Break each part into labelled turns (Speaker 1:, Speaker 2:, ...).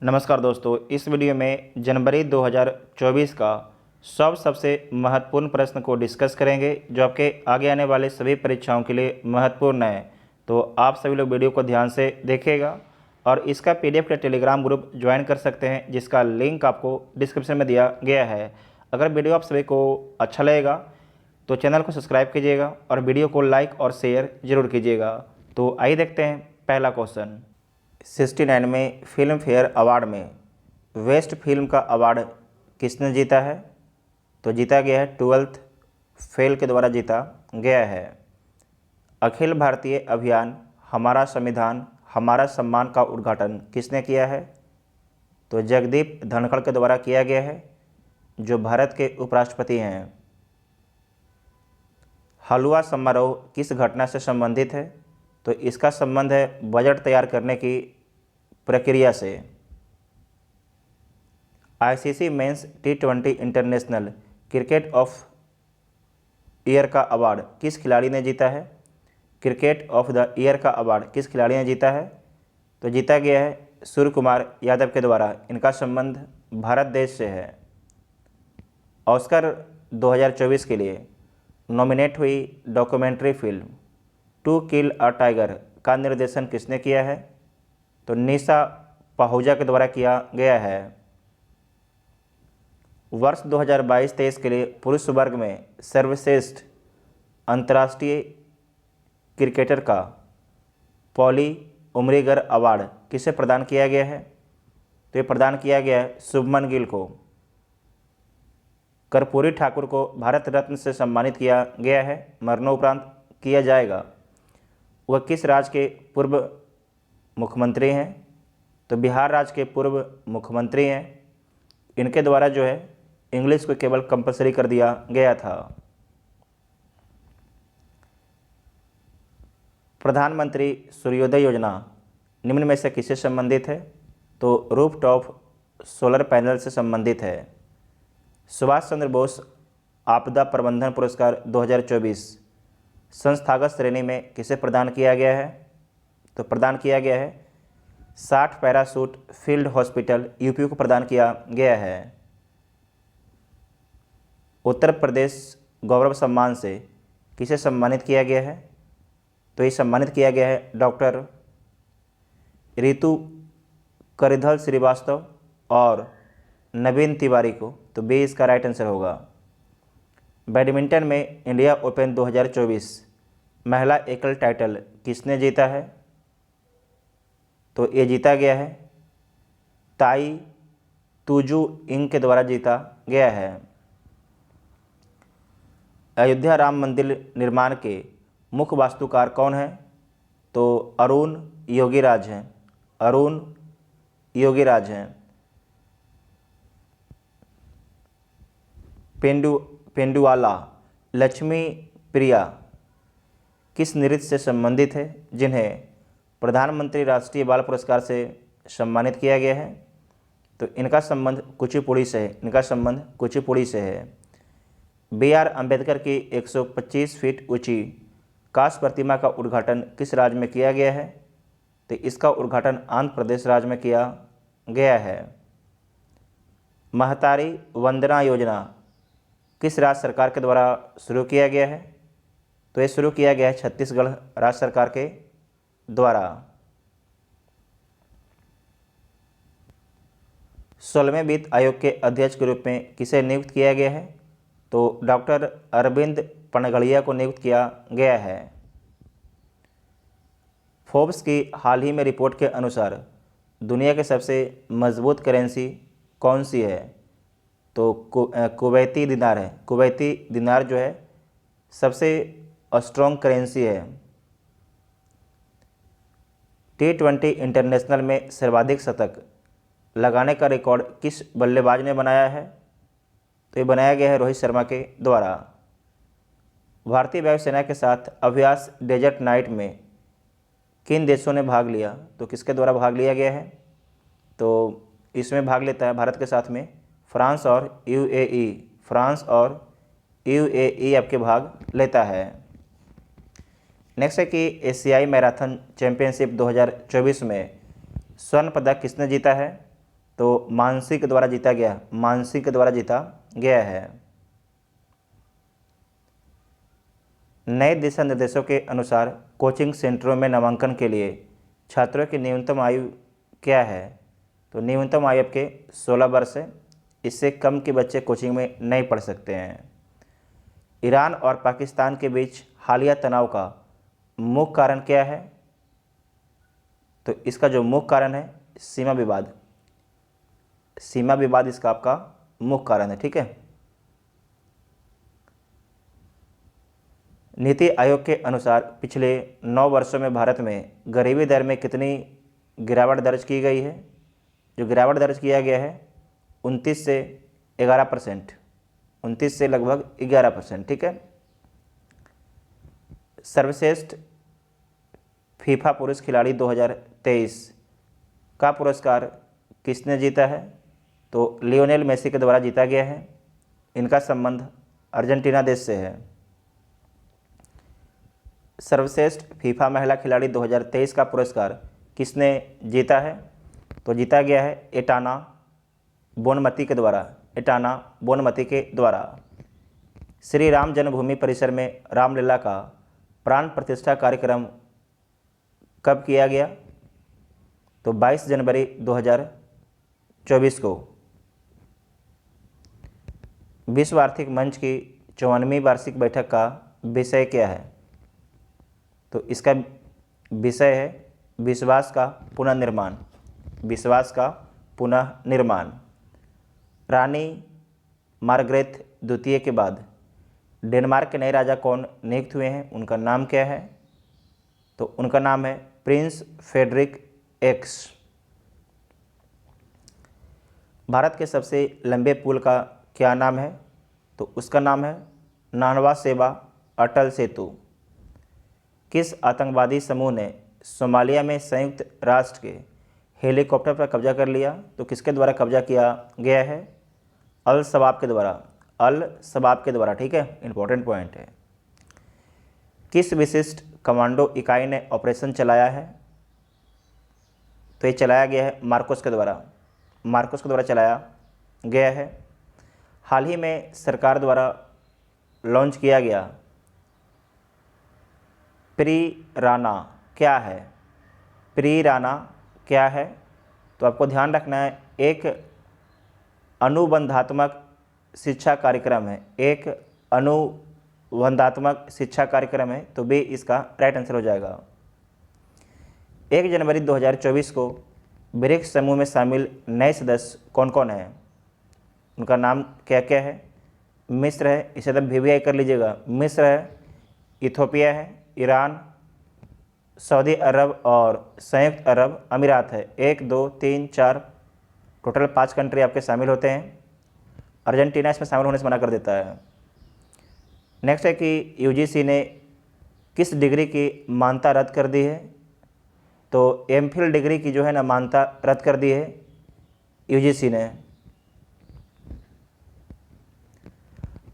Speaker 1: नमस्कार दोस्तों, इस वीडियो में जनवरी 2024 का सबसे महत्वपूर्ण प्रश्न को डिस्कस करेंगे जो आपके आगे आने वाले सभी परीक्षाओं के लिए महत्वपूर्ण है। तो आप सभी लोग वीडियो को ध्यान से देखिएगा और इसका पीडीएफ का टेलीग्राम ग्रुप ज्वाइन कर सकते हैं जिसका लिंक आपको डिस्क्रिप्शन में दिया गया है। अगर वीडियो आप सभी को अच्छा लगेगा तो चैनल को सब्सक्राइब कीजिएगा और वीडियो को लाइक और शेयर जरूर कीजिएगा। तो आइए देखते हैं पहला क्वेश्चन। 69 में फिल्म फेयर अवार्ड में बेस्ट फिल्म का अवार्ड किसने जीता है? तो जीता गया है 12th फेल के द्वारा जीता गया है। अखिल भारतीय अभियान हमारा संविधान हमारा सम्मान का उद्घाटन किसने किया है? तो जगदीप धनखड़ के द्वारा किया गया है जो भारत के उपराष्ट्रपति हैं। हलवा समारोह किस घटना से संबंधित है? तो इसका संबंध है बजट तैयार करने की प्रक्रिया से। ICC men's T20 international cricket of year का अवार्ड किस खिलाड़ी ने जीता है? क्रिकेट ऑफ द ईयर का अवार्ड किस खिलाड़ी ने जीता है? तो जीता गया है सूर्य कुमार यादव के द्वारा। इनका संबंध भारत देश से है। ऑस्कर 2024 के लिए नॉमिनेट हुई documentary film To Kill a Tiger का निर्देशन किसने किया है? तो निशा पाहुजा के द्वारा किया गया है। वर्ष 2022-23 के लिए पुरुष वर्ग में सर्वश्रेष्ठ अंतर्राष्ट्रीय क्रिकेटर का पॉली उमरीगर अवार्ड किसे प्रदान किया गया है? तो ये प्रदान किया गया है शुभमन गिल को। कर्पूरी ठाकुर को भारत रत्न से सम्मानित किया गया है, मरणोपरांत किया जाएगा। वह किस राज्य के पूर्व मुख्यमंत्री हैं? तो बिहार राज्य के पूर्व मुख्यमंत्री हैं। इनके द्वारा जो है इंग्लिश को केवल कंपलसरी कर दिया गया था। प्रधानमंत्री सूर्योदय योजना निम्न में से किससे संबंधित है? तो रूफटॉप सोलर पैनल से संबंधित है। सुभाष चंद्र बोस आपदा प्रबंधन पुरस्कार 2024 संस्थागत श्रेणी में किसे प्रदान किया गया है? तो प्रदान किया गया है 60 पैराशूट फील्ड हॉस्पिटल यूपी को प्रदान किया गया है। उत्तर प्रदेश गौरव सम्मान से किसे सम्मानित किया गया है? तो ये सम्मानित किया गया है डॉक्टर रितु करिधल श्रीवास्तव और नवीन तिवारी को। तो बी इसका राइट आंसर होगा। बैडमिंटन में इंडिया ओपन 2024 महिला एकल टाइटल किसने जीता है? तो ये जीता गया है ताई तुजू इंग के द्वारा जीता गया है। अयोध्या राम मंदिर निर्माण के मुख्य वास्तुकार कौन है? तो अरुण योगीराज हैं। अरुण योगीराज हैं। पेंडुआला लक्ष्मी प्रिया किस नृत्य से संबंधित है जिन्हें प्रधानमंत्री राष्ट्रीय बाल पुरस्कार से सम्मानित किया गया है? तो इनका संबंध कुचिपुड़ी से है। इनका संबंध कुचिपुड़ी से है। BR अम्बेडकर की 125 फीट ऊंची कांस्य प्रतिमा का उद्घाटन किस राज्य में किया गया है? तो इसका उद्घाटन आंध्र प्रदेश राज्य में किया गया है। महतारी वंदना योजना किस राज्य सरकार के द्वारा शुरू किया गया है? तो ये शुरू किया गया है छत्तीसगढ़ राज्य सरकार के द्वारा। 16वें वित्त आयोग के अध्यक्ष के रूप में किसे नियुक्त किया गया है? तो डॉक्टर अरविंद पनगड़िया को नियुक्त किया गया है। फोर्ब्स की हाल ही में रिपोर्ट के अनुसार दुनिया की सबसे मजबूत करेंसी कौन सी है? तो कुवैती दिनार है। कुवैती दिनार जो है सबसे स्ट्रॉन्ग करेंसी है। T20 इंटरनेशनल में सर्वाधिक शतक लगाने का रिकॉर्ड किस बल्लेबाज ने बनाया है? तो ये बनाया गया है रोहित शर्मा के द्वारा। भारतीय वायुसेना के साथ अभ्यास डेजर्ट नाइट में किन देशों ने भाग लिया? तो किसके द्वारा भाग लिया गया है? तो इसमें भाग लेता है भारत के साथ में फ्रांस और UAE। फ्रांस और UAE आपके भाग लेता है। नेक्स्ट है कि एशियाई मैराथन चैंपियनशिप 2024 में स्वर्ण पदक किसने जीता है? तो मानसी के द्वारा जीता गया, मानसी के द्वारा जीता गया है। नए दिशा निर्देशों के अनुसार कोचिंग सेंटरों में नामांकन के लिए छात्रों की न्यूनतम आयु क्या है? तो न्यूनतम आयु आपके 16 वर्ष है, इससे कम के बच्चे कोचिंग में नहीं पढ़ सकते हैं। ईरान और पाकिस्तान के बीच हालिया तनाव का मुख्य कारण क्या है? तो इसका जो मुख्य कारण है सीमा विवाद, सीमा विवाद इसका आपका मुख्य कारण है। ठीक है। नीति आयोग के अनुसार पिछले 9 वर्षों में भारत में गरीबी दर में कितनी गिरावट दर्ज की गई है? जो गिरावट दर्ज किया गया है 29 से 11%, 29 से लगभग 11%। ठीक है। सर्वश्रेष्ठ फीफा पुरुष खिलाड़ी 2023 का पुरस्कार किसने जीता है? तो लियोनेल मेसी के द्वारा जीता गया है। इनका संबंध अर्जेंटीना देश से है। सर्वश्रेष्ठ फीफा महिला खिलाड़ी 2023 का पुरस्कार किसने जीता है? तो जीता गया है एटाना बोनमती के द्वारा, एटाना बोनमती के द्वारा। श्री राम जन्मभूमि परिसर में रामलीला का प्राण प्रतिष्ठा कार्यक्रम कब किया गया? तो 22 जनवरी 2024 को। विश्व आर्थिक मंच की 54वीं वार्षिक बैठक का विषय क्या है? तो इसका विषय है विश्वास का पुनर्निर्माण, विश्वास का पुनर्निर्माण। रानी मार्गरेट द्वितीय के बाद डेनमार्क के नए राजा कौन नियुक्त हुए हैं? उनका नाम क्या है? तो उनका नाम है प्रिंस फ्रेडरिक एक्स। भारत के सबसे लंबे पुल का क्या नाम है? तो उसका नाम है नानवा सेवा अटल सेतु। किस आतंकवादी समूह ने सोमालिया में संयुक्त राष्ट्र के हेलीकॉप्टर पर कब्जा कर लिया? तो किसके द्वारा कब्जा किया गया है? अल शबाब के द्वारा, अल शबाब के द्वारा। ठीक है, इंपॉर्टेंट पॉइंट है। किस विशिष्ट कमांडो इकाई ने ऑपरेशन चलाया है? तो ये चलाया गया है मार्कोस के द्वारा, मार्कोस के द्वारा चलाया गया है। हाल ही में सरकार द्वारा लॉन्च किया गया प्री-राना क्या है? प्री-राना क्या है? तो आपको ध्यान रखना है एक अनुबंधात्मक शिक्षा कार्यक्रम है, एक अनुबंधात्मक शिक्षा कार्यक्रम है। तो बी इसका राइट आंसर हो जाएगा। 1 जनवरी 2024 को ब्रिक्स समूह में शामिल नए सदस्य कौन कौन हैं? उनका नाम क्या क्या है? मिस्र है, इसे तब VVI कर लीजिएगा। मिस्र है, इथोपिया है, ईरान, सऊदी अरब और संयुक्त अरब अमीरात है। 1 2 3 4 टोटल 5 कंट्री आपके शामिल होते हैं। अर्जेंटीना इसमें शामिल होने से मना कर देता है। नेक्स्ट है कि UGC ने किस डिग्री की मान्यता रद्द कर दी है? तो MPhil डिग्री की जो है ना मान्यता रद्द कर दी है UGC ने।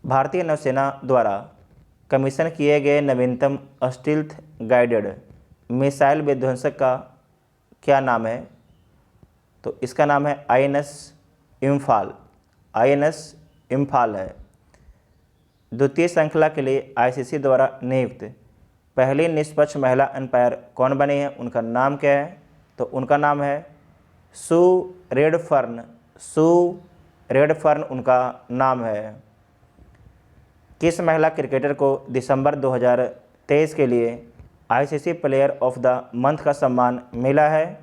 Speaker 1: भारतीय नौसेना द्वारा कमीशन किए गए नवीनतम स्टील्थ गाइडेड मिसाइल विध्वंसक का क्या नाम है? तो इसका नाम है INS इम्फाल, INS इम्फाल है। द्वितीय श्रृंखला के लिए ICC द्वारा नियुक्त पहली निष्पक्ष महिला अंपायर कौन बनी है? उनका नाम क्या है? तो उनका नाम है सू रेडफर्न, सू रेडफर्न उनका नाम है। किस महिला क्रिकेटर को दिसंबर 2023 के लिए ICC player of the month का सम्मान मिला है?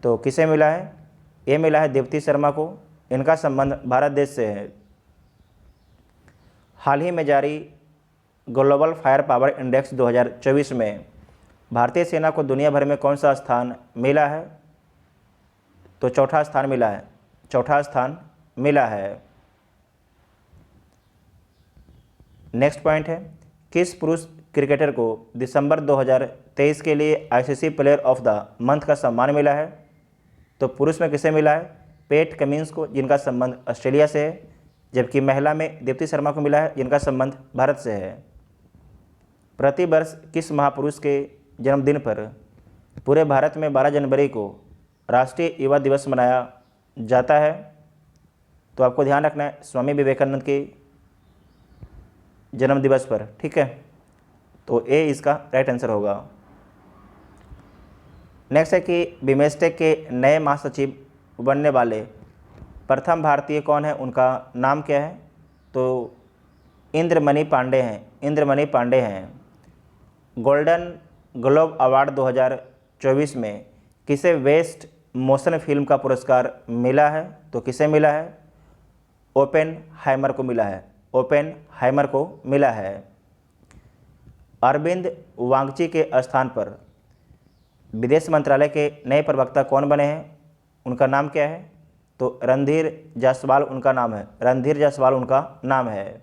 Speaker 1: तो किसे मिला है? ये मिला है दीप्ति शर्मा को। इनका संबंध भारत देश से है। हाल ही में जारी ग्लोबल फायर पावर इंडेक्स 2024 में भारतीय सेना को दुनिया भर में कौन सा स्थान मिला है? तो चौथा स्थान मिला है, चौथा स्थान मिला है। नेक्स्ट पॉइंट है किस पुरुष क्रिकेटर को दिसंबर 2023 के लिए ICC player of the month का सम्मान मिला है? तो पुरुष में किसे मिला है? पैट कमिंस को, जिनका संबंध ऑस्ट्रेलिया से है, जबकि महिला में दीप्ति शर्मा को मिला है, जिनका संबंध भारत से है। प्रतिवर्ष किस महापुरुष के जन्मदिन पर पूरे भारत में 12 जनवरी को राष्ट्रीय युवा दिवस मनाया जाता है तो आपको ध्यान रखना है स्वामी विवेकानंद के जन्म दिवस पर, ठीक है। तो ए इसका राइट आंसर होगा। नेक्स्ट है कि बिमस्टेक के नए महासचिव बनने वाले प्रथम भारतीय कौन है, उनका नाम क्या है? तो इंद्रमणि पांडे हैं, इंद्रमणि पांडे हैं। गोल्डन ग्लोब अवार्ड 2024 में किसे बेस्ट मोशन फिल्म का पुरस्कार मिला है? तो किसे मिला है? ओपेनहाइमर को मिला है, ओपेनहाइमर को मिला है। अरविंद वांगची के स्थान पर विदेश मंत्रालय के नए प्रवक्ता कौन बने हैं? उनका नाम क्या है? तो रणधीर जायसवाल उनका नाम है, रणधीर जायसवाल उनका नाम है।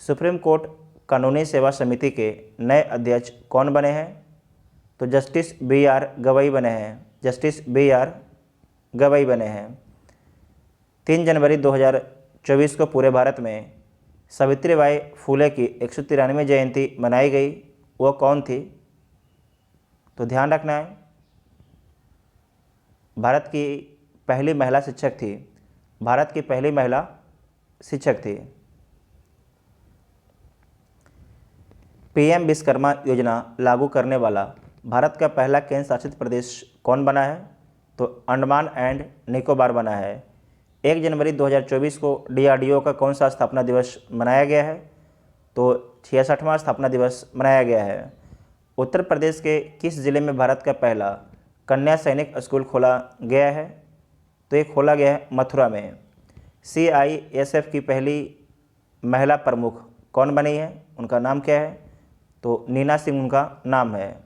Speaker 1: सुप्रीम कोर्ट कानूनी सेवा समिति के नए अध्यक्ष कौन बने हैं? तो जस्टिस BR गवई बने हैं, जस्टिस BR गवई बने हैं। 3 जनवरी 2024 को पूरे भारत में सावित्रीबाई फुले की 193वीं जयंती मनाई गई, वो कौन थी? तो ध्यान रखना है भारत की पहली महिला शिक्षक थी, भारत की पहली महिला शिक्षक थी। PM विश्वकर्मा योजना लागू करने वाला भारत का पहला केंद्र शासित प्रदेश कौन बना है? तो अंडमान एंड निकोबार बना है। 1 जनवरी 2024 को DRDO का कौन सा स्थापना दिवस मनाया गया है? तो 66वां स्थापना दिवस मनाया गया है। उत्तर प्रदेश के किस जिले में भारत का पहला कन्या सैनिक स्कूल खोला गया है? तो ये खोला गया है मथुरा में। CISF की पहली महिला प्रमुख कौन बनी है? उनका नाम क्या है? तो नीना सिंह उनका नाम है।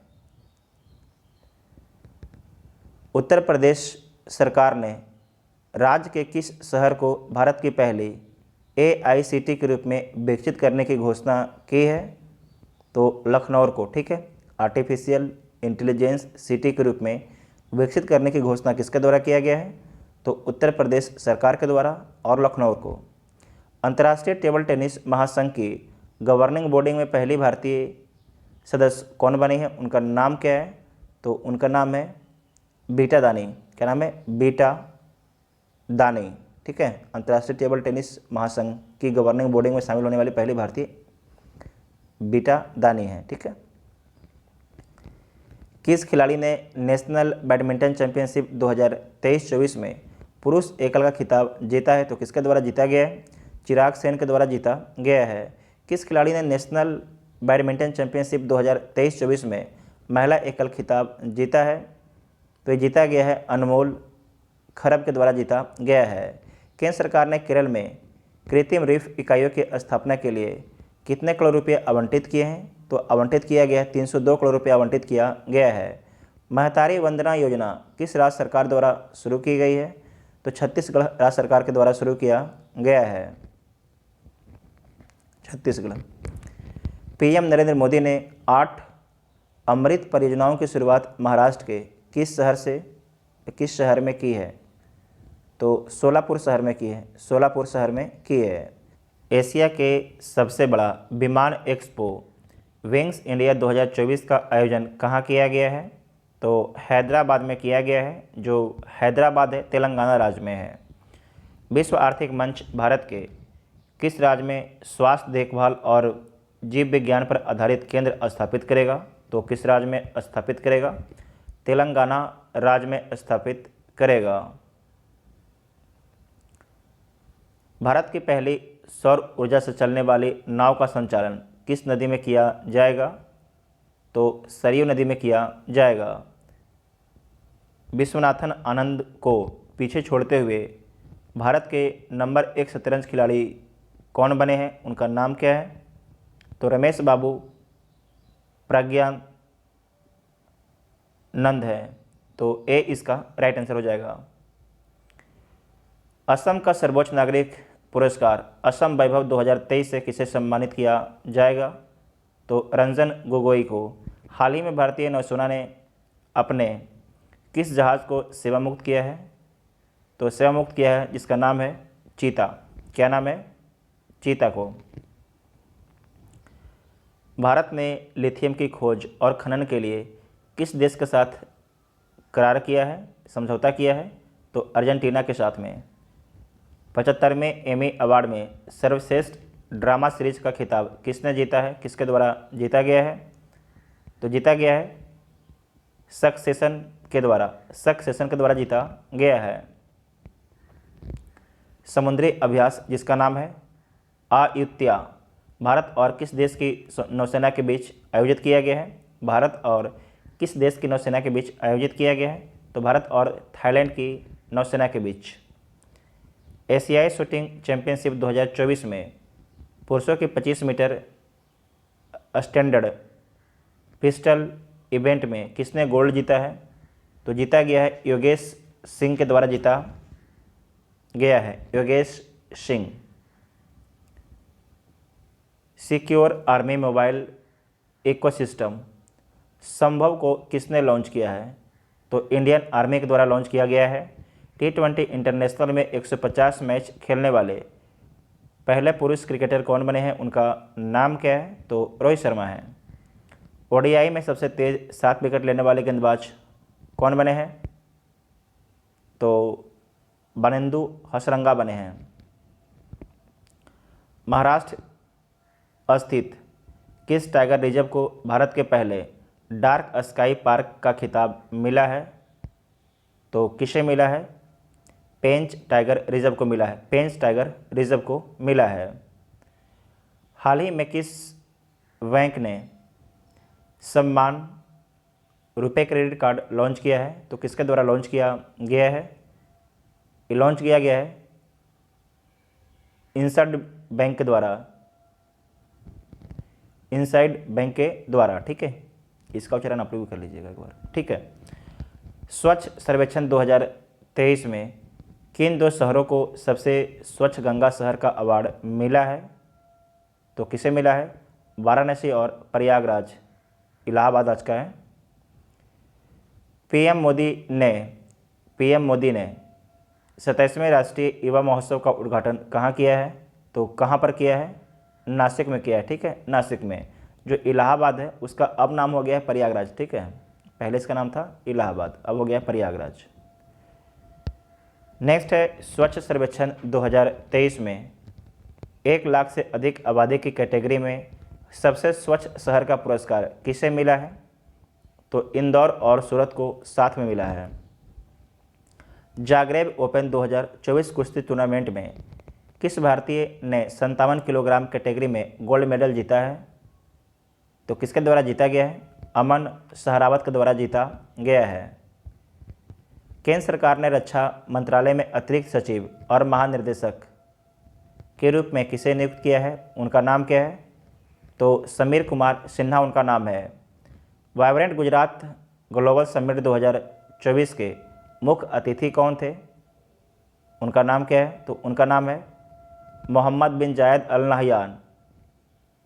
Speaker 1: उत्तर प्रदेश सरकार ने राज्य के किस शहर को भारत की पहली AICT के रूप में विकसित करने की घोषणा की है? तो लखनऊ को, ठीक है। आर्टिफिशियल इंटेलिजेंस सिटी के रूप में विकसित करने की घोषणा किसके द्वारा किया गया है? तो उत्तर प्रदेश सरकार के द्वारा और लखनऊ को। अंतर्राष्ट्रीय टेबल टेनिस महासंघ की गवर्निंग बॉडी में पहली भारतीय सदस्य कौन बनी है? उनका नाम क्या है? तो उनका नाम है बीटा दानी। क्या नाम है? बीटा दानी, ठीक है। अंतर्राष्ट्रीय टेबल टेनिस महासंघ की गवर्निंग बॉडी में शामिल होने वाली पहली भारतीय बीटा दानी है, ठीक है। किस खिलाड़ी ने नेशनल बैडमिंटन चैंपियनशिप 2023-24 में पुरुष एकल का खिताब जीता है? तो किसके द्वारा जीता गया है? चिराग सेन के द्वारा जीता गया है। किस खिलाड़ी ने नेशनल बैडमिंटन चैंपियनशिप 2023-24 में महिला एकल खिताब जीता है? तो ये जीता गया है अनमोल खरब के द्वारा जीता गया है। केंद्र सरकार ने केरल में कृत्रिम रीफ इकाइयों की स्थापना के लिए कितने करोड़ रुपये आवंटित किए हैं? तो आवंटित किया गया है 302 करोड़ रुपये आवंटित किया गया है। महतारी वंदना योजना किस राज्य सरकार द्वारा शुरू की गई है? तो छत्तीसगढ़ राज्य सरकार के द्वारा शुरू किया गया है, छत्तीसगढ़। PM नरेंद्र मोदी ने 8 अमृत परियोजनाओं की शुरुआत महाराष्ट्र के किस शहर में की है? तो सोलापुर शहर में की है, सोलापुर शहर में की है। एशिया के सबसे बड़ा विमान एक्सपो विंग्स इंडिया 2024 का आयोजन कहाँ किया गया है? तो हैदराबाद में किया गया है, जो हैदराबाद है तेलंगाना राज्य में है। विश्व आर्थिक मंच भारत के किस राज्य में स्वास्थ्य देखभाल और जीव विज्ञान पर आधारित केंद्र स्थापित करेगा? तो किस राज्य में स्थापित करेगा? तेलंगाना राज्य में स्थापित करेगा। भारत की पहली सौर ऊर्जा से चलने वाली नाव का संचालन किस नदी में किया जाएगा? तो सरयू नदी में किया जाएगा। विश्वनाथन आनंद को पीछे छोड़ते हुए भारत के नंबर 1 शतरंज खिलाड़ी कौन बने हैं? उनका नाम क्या है? तो रमेश बाबू प्रज्ञानंद है। तो ए इसका राइट आंसर हो जाएगा। असम का सर्वोच्च नागरिक पुरस्कार असम वैभव 2023 से किसे सम्मानित किया जाएगा? तो रंजन गोगोई को। हाल ही में भारतीय नौसेना ने अपने किस जहाज़ को सेवा मुक्त किया है? तो सेवा मुक्त किया है जिसका नाम है चीता। क्या नाम है? चीता को। भारत ने लिथियम की खोज और खनन के लिए किस देश के साथ करार किया है, समझौता किया है? तो अर्जेंटीना के साथ में। 75वें एमी अवार्ड में सर्वश्रेष्ठ ड्रामा सीरीज का खिताब किसने जीता है, किसके द्वारा जीता गया है? तो जीता गया है सक्सेशन के द्वारा जीता गया है। समुद्री अभ्यास जिसका नाम है आयुत्या, भारत और किस देश की नौसेना के बीच आयोजित किया गया है? भारत और किस देश की नौसेना के बीच आयोजित किया गया है? तो भारत और थाईलैंड की नौसेना के बीच। एशियाई शूटिंग चैंपियनशिप 2024 में पुरुषों के 25 मीटर स्टैंडर्ड पिस्टल इवेंट में किसने गोल्ड जीता है? तो जीता गया है योगेश सिंह के द्वारा जीता गया है, Yogesh Singh. Secure army mobile ecosystem संभव को किसने लॉन्च किया है? तो इंडियन आर्मी के द्वारा लॉन्च किया गया है। T20 इंटरनेशनल में 150 मैच खेलने वाले पहले पुरुष क्रिकेटर कौन बने हैं? उनका नाम क्या है? तो रोहित शर्मा है। ओडीआई में सबसे तेज 7 विकेट लेने वाले गेंदबाज कौन बने हैं? तो बनेंदु हसरंगा बने हैं। महाराष्ट्र स्थित किस टाइगर रिजर्व को भारत के पहले डार्क स्काई पार्क का खिताब मिला है? तो किसे मिला है? पेंच टाइगर रिजर्व को मिला है, पेंच टाइगर रिजर्व को मिला है। हाल ही में किस बैंक ने सम्मान रुपए क्रेडिट कार्ड लॉन्च किया है? तो किसके द्वारा लॉन्च किया गया है? ये लॉन्च किया गया है इनसाइड बैंक के द्वारा, इनसाइड बैंक के द्वारा। ठीक है, इसका उच्चारण आप लोग भी कर लीजिएगा एक बार। ठीक है, स्वच्छ सर्वेक्षण 2023 में किन 2 शहरों को सबसे स्वच्छ गंगा शहर का अवार्ड मिला है? तो किसे मिला है? वाराणसी और प्रयागराज, इलाहाबाद आज का है। पीएम मोदी ने 27वें राष्ट्रीय युवा महोत्सव का उद्घाटन कहाँ किया है? तो कहाँ पर किया है? नासिक में किया है। ठीक है, नासिक में। जो इलाहाबाद है उसका अब नाम हो गया है प्रयागराज। ठीक है, पहले इसका नाम था इलाहाबाद, अब हो गया प्रयागराज। नेक्स्ट है स्वच्छ सर्वेक्षण 2023 में 1 लाख से अधिक आबादी की कैटेगरी में सबसे स्वच्छ शहर का पुरस्कार किसे मिला है? तो इंदौर और सूरत को साथ में मिला है। जागरेब ओपन 2024 कुश्ती टूर्नामेंट में किस भारतीय ने 57 किलोग्राम कैटेगरी में गोल्ड मेडल जीता है? तो किसके द्वारा जीता गया है? अमन सहरावत के द्वारा जीता गया है। केंद्र सरकार ने रक्षा मंत्रालय में अतिरिक्त सचिव और महानिर्देशक के रूप में किसे नियुक्त किया है? उनका नाम क्या है? तो समीर कुमार सिन्हा उनका नाम है। वाइब्रेंट गुजरात ग्लोबल समिट 2024 के मुख्य अतिथि कौन थे? उनका नाम क्या है? तो उनका नाम है मोहम्मद बिन जायद अल नहयान।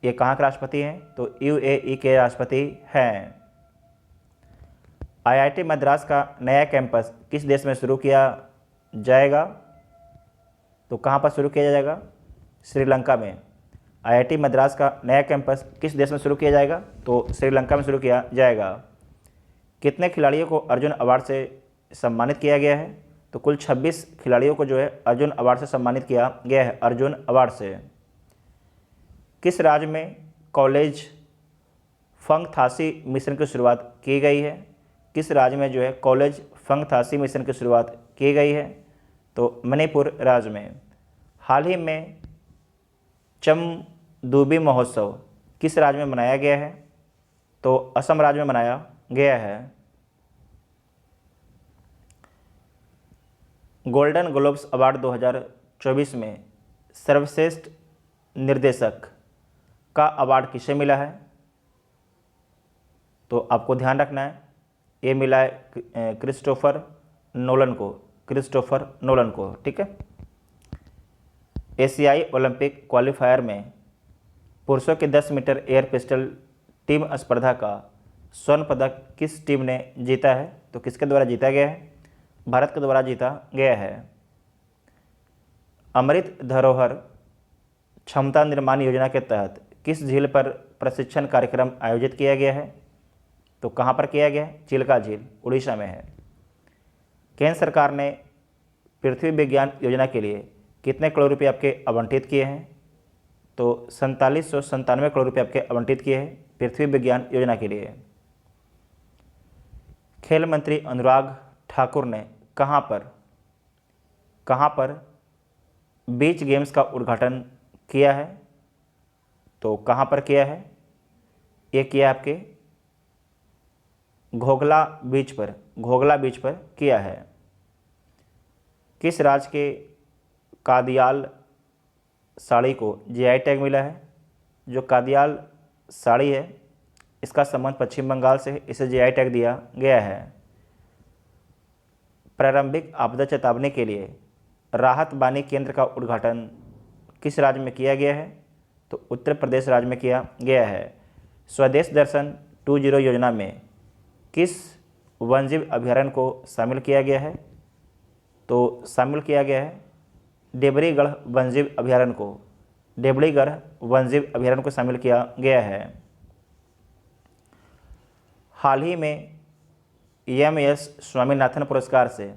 Speaker 1: ये कहाँ के राष्ट्रपति हैं? तो यूएई के राष्ट्रपति हैं। आईआईटी मद्रास का नया कैंपस किस देश में शुरू किया जाएगा? तो कहाँ पर शुरू किया जाएगा? श्रीलंका में। आईआईटी मद्रास का नया कैंपस किस देश में शुरू किया जाएगा? तो श्रीलंका में शुरू किया जाएगा। कितने खिलाड़ियों को अर्जुन अवार्ड से सम्मानित किया गया है? तो कुल 26 खिलाड़ियों को जो है अर्जुन अवार्ड से सम्मानित किया गया है, अर्जुन अवार्ड से। किस राज्य में कॉलेज फंगथासी मिशन की शुरुआत की गई है? किस राज्य में जो है कॉलेज फंगथासी मिशन की शुरुआत की गई है? तो मणिपुर राज्य में। हाल ही में चमदूबी महोत्सव किस राज्य में मनाया गया है? तो असम राज्य में मनाया गया है। गोल्डन ग्लोब्स अवार्ड 2024 में सर्वश्रेष्ठ निर्देशक का अवार्ड किसे मिला है? तो आपको ध्यान रखना है, ये मिला है क्रिस्टोफर नोलन को। ठीक है। एशियाई ओलंपिक क्वालिफायर में पुरुषों के 10 मीटर एयर पिस्टल टीम स्पर्धा का स्वर्ण पदक किस टीम ने जीता है? तो किसके द्वारा जीता गया है? भारत के द्वारा जीता गया है। अमृत धरोहर क्षमता निर्माण योजना के तहत किस झील पर प्रशिक्षण कार्यक्रम आयोजित किया गया है? तो कहाँ पर किया गया है? चिल्का झील, उड़ीसा में है। केंद्र सरकार ने पृथ्वी विज्ञान योजना के लिए कितने करोड़ रुपये आपके आवंटित किए हैं? तो 4797 करोड़ रुपये आपके आवंटित किए हैं पृथ्वी विज्ञान योजना के लिए। खेल मंत्री अनुराग ठाकुर ने कहाँ पर बीच गेम्स का उद्घाटन किया है? तो कहाँ पर किया है? ये किया आपके घोघला बीच पर किया है। किस राज्य के कादियाल साड़ी को जीआई टैग मिला है? जो कादियाल साड़ी है इसका संबंध पश्चिम बंगाल से है, इसे जीआई टैग दिया गया है। प्रारंभिक आपदा चेतावनी के लिए राहत बानी केंद्र का उद्घाटन किस राज्य में किया गया है? तो उत्तर प्रदेश राज्य में किया गया है। स्वदेश दर्शन 2.0 योजना में किस वन्यजीव अभयारण्य को शामिल किया गया है? तो शामिल किया गया है देवरीगढ़ वन्यजीव अभयारण्य को शामिल किया गया है। हाल ही में एम.एस. स्वामीनाथन पुरस्कार से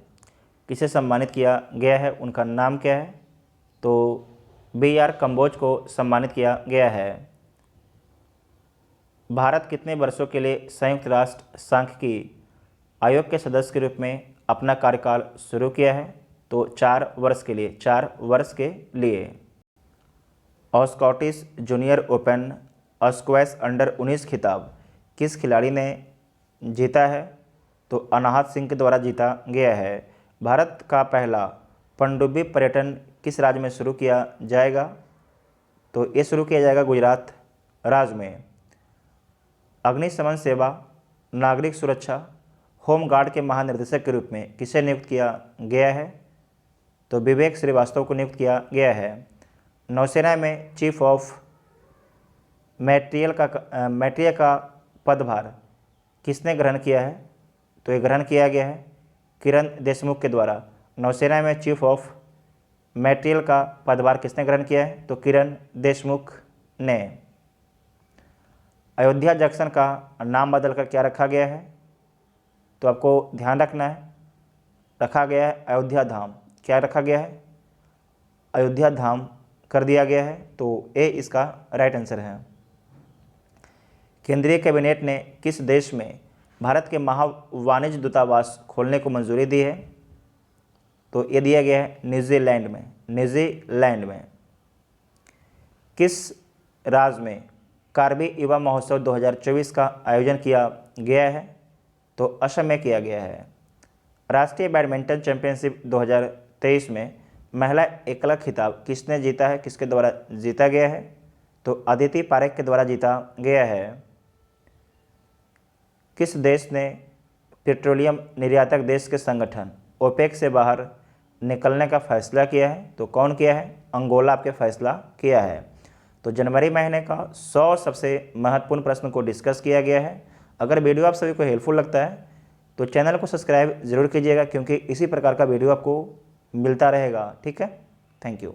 Speaker 1: किसे सम्मानित किया गया है? उनका नाम क्या है? तो बी.आर. कंबोज को सम्मानित किया गया है। भारत कितने वर्षों के लिए संयुक्त राष्ट्र सांख्यिकी आयोग के सदस्य के रूप में अपना कार्यकाल शुरू किया है? तो 4 वर्ष के लिए। और Scottish junior open squash under 19 खिताब किस खिलाड़ी ने जीता है? तो अनाहत सिंह के द्वारा जीता गया है। भारत का पहला पनडुब्बी पर्यटन किस राज्य में शुरू किया जाएगा? तो ये शुरू किया जाएगा गुजरात राज्य में। अग्निशमन सेवा, नागरिक सुरक्षा, होमगार्ड के महानिदेशक के रूप में किसे नियुक्त किया गया है? तो विवेक श्रीवास्तव को नियुक्त किया गया है। नौसेना में चीफ ऑफ मैट्रियल का पदभार किसने ग्रहण किया है? तो ये ग्रहण किया गया है किरण देशमुख के द्वारा। नौसेना में चीफ ऑफ मैट्रियल का पदभार किसने ग्रहण किया है? तो किरण देशमुख ने। अयोध्या जंक्शन का नाम बदलकर क्या रखा गया है? तो आपको ध्यान रखना है, रखा गया है अयोध्या धाम। क्या रखा गया है? अयोध्या धाम कर दिया गया है। तो ए इसका राइट आंसर है। केंद्रीय कैबिनेट ने किस देश में भारत के महावाणिज्य दूतावास खोलने को मंजूरी दी है? तो ये दिया गया है न्यूजीलैंड में। किस राज्य में कार्बी युवा महोत्सव 2024 का आयोजन किया गया है? तो असम में किया गया है। राष्ट्रीय बैडमिंटन चैंपियनशिप 2023 में महिला एकल खिताब किसने जीता है? किसके द्वारा जीता गया है? तो अदिति पारेख के द्वारा जीता गया है। किस देश ने पेट्रोलियम निर्यातक देश के संगठन ओपेक से बाहर निकलने का फैसला किया है? तो कौन किया है? अंगोला आपके फैसला किया है। तो जनवरी महीने का 100 सबसे महत्वपूर्ण प्रश्न को डिस्कस किया गया है। अगर वीडियो आप सभी को हेल्पफुल लगता है तो चैनल को सब्सक्राइब ज़रूर कीजिएगा, क्योंकि इसी प्रकार का वीडियो आपको मिलता रहेगा। ठीक है, थैंक यू।